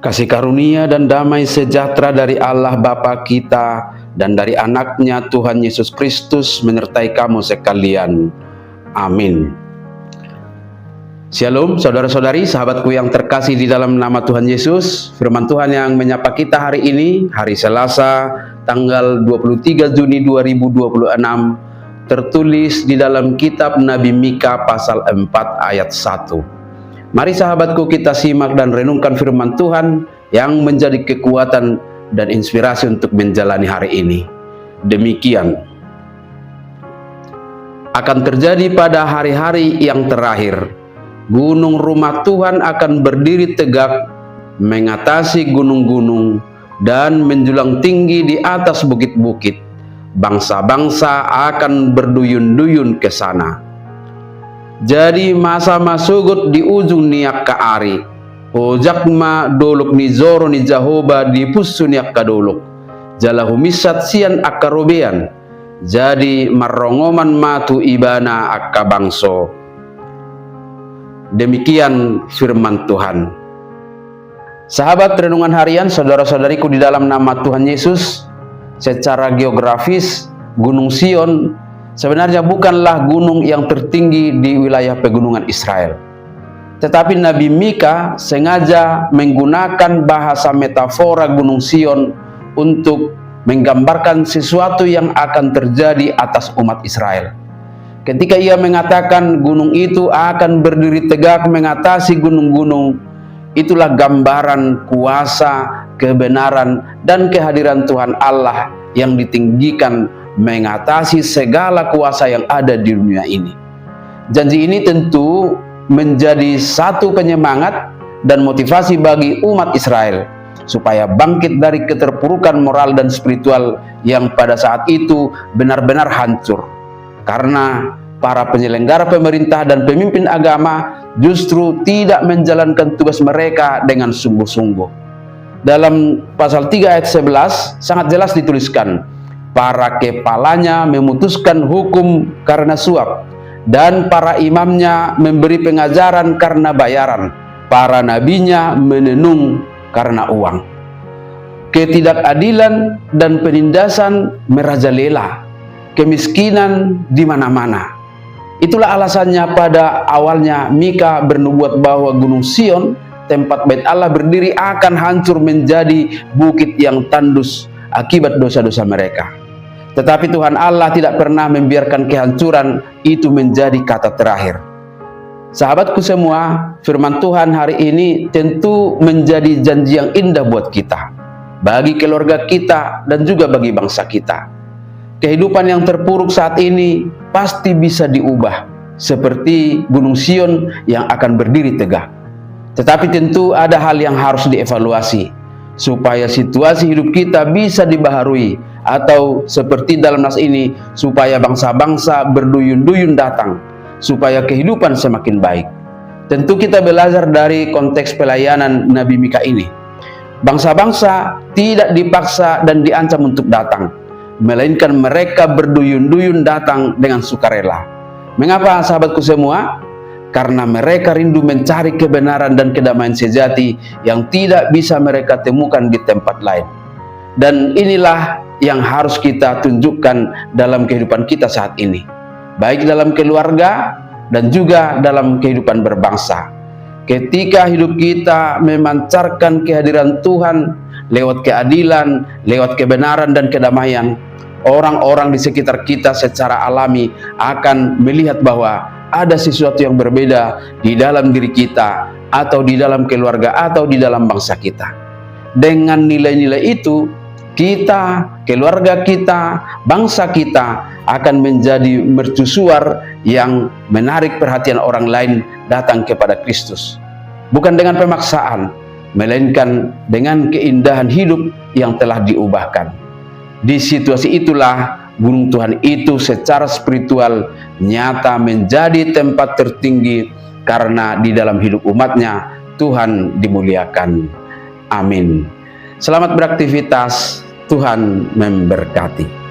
Kasih karunia dan damai sejahtera dari Allah Bapa kita dan dari anaknya Tuhan Yesus Kristus menyertai kamu sekalian. Amin. Shalom saudara-saudari, sahabatku yang terkasih di dalam nama Tuhan Yesus. Firman Tuhan yang menyapa kita hari ini, hari Selasa, tanggal 23 Juni 2026, tertulis di dalam kitab Nabi Mika pasal 4 ayat 1. Mari sahabatku kita simak dan renungkan firman Tuhan yang menjadi kekuatan dan inspirasi untuk menjalani hari ini. Demikian akan terjadi pada hari-hari yang terakhir. Gunung rumah Tuhan akan berdiri tegak, mengatasi gunung-gunung dan menjulang tinggi di atas bukit-bukit. Bangsa-bangsa akan berduyun-duyun ke sana. Jadi masa masugut di ujung niak ka ari, ojakma doluk ni zoro ni Jahoba di pusu niak ka doluk, jalahumisat sian akarobean, jadi marrongoman matu ibana akka bangso. Demikian firman Tuhan. Sahabat renungan harian, saudara-saudariku di dalam nama Tuhan Yesus, secara geografis Gunung Sion sebenarnya bukanlah gunung yang tertinggi di wilayah pegunungan Israel. Tetapi Nabi Mika sengaja menggunakan bahasa metafora Gunung Sion untuk menggambarkan sesuatu yang akan terjadi atas umat Israel. Ketika ia mengatakan gunung itu akan berdiri tegak mengatasi gunung-gunung, itulah gambaran kuasa, kebenaran, dan kehadiran Tuhan Allah yang ditinggikan mengatasi segala kuasa yang ada di dunia ini. Janji ini tentu menjadi satu penyemangat dan motivasi bagi umat Israel supaya bangkit dari keterpurukan moral dan spiritual yang pada saat itu benar-benar hancur, karena para penyelenggara pemerintah dan pemimpin agama justru tidak menjalankan tugas mereka dengan sungguh-sungguh. Dalam pasal 3 ayat 11 sangat jelas dituliskan, para kepalanya memutuskan hukum karena suap, dan para imamnya memberi pengajaran karena bayaran, para nabinya menenung karena uang. Ketidakadilan dan penindasan merajalela, kemiskinan di mana-mana. Itulah alasannya pada awalnya Mika bernubuat bahwa Gunung Sion, tempat bait Allah berdiri, akan hancur menjadi bukit yang tandus akibat dosa-dosa mereka. Tetapi Tuhan Allah tidak pernah membiarkan kehancuran itu menjadi kata terakhir. Sahabatku semua, firman Tuhan hari ini tentu menjadi janji yang indah buat kita, bagi keluarga kita dan juga bagi bangsa kita. Kehidupan yang terpuruk saat ini pasti bisa diubah seperti Gunung Sion yang akan berdiri tegak. Tetapi tentu ada hal yang harus dievaluasi supaya situasi hidup kita bisa dibaharui, atau seperti dalam nas ini, supaya bangsa-bangsa berduyun-duyun datang, supaya kehidupan semakin baik. Tentu kita belajar dari konteks pelayanan Nabi Mika ini. Bangsa-bangsa tidak dipaksa dan diancam untuk datang, melainkan mereka berduyun-duyun datang dengan sukarela. Mengapa sahabatku semua? Karena mereka rindu mencari kebenaran dan kedamaian sejati yang tidak bisa mereka temukan di tempat lain. Dan inilah yang harus kita tunjukkan dalam kehidupan kita saat ini, baik dalam keluarga dan juga dalam kehidupan berbangsa. Ketika hidup kita memancarkan kehadiran Tuhan lewat keadilan, lewat kebenaran dan kedamaian, orang-orang di sekitar kita secara alami akan melihat bahwa ada sesuatu yang berbeda di dalam diri kita, atau di dalam keluarga, atau di dalam bangsa kita. Dengan nilai-nilai itu, kita, keluarga kita, bangsa kita akan menjadi mercusuar yang menarik perhatian orang lain datang kepada Kristus. Bukan dengan pemaksaan, melainkan dengan keindahan hidup yang telah diubahkan. Di situasi itulah Gunung Tuhan itu secara spiritual nyata menjadi tempat tertinggi, karena di dalam hidup umatnya Tuhan dimuliakan. Amin. Selamat beraktivitas, Tuhan memberkati.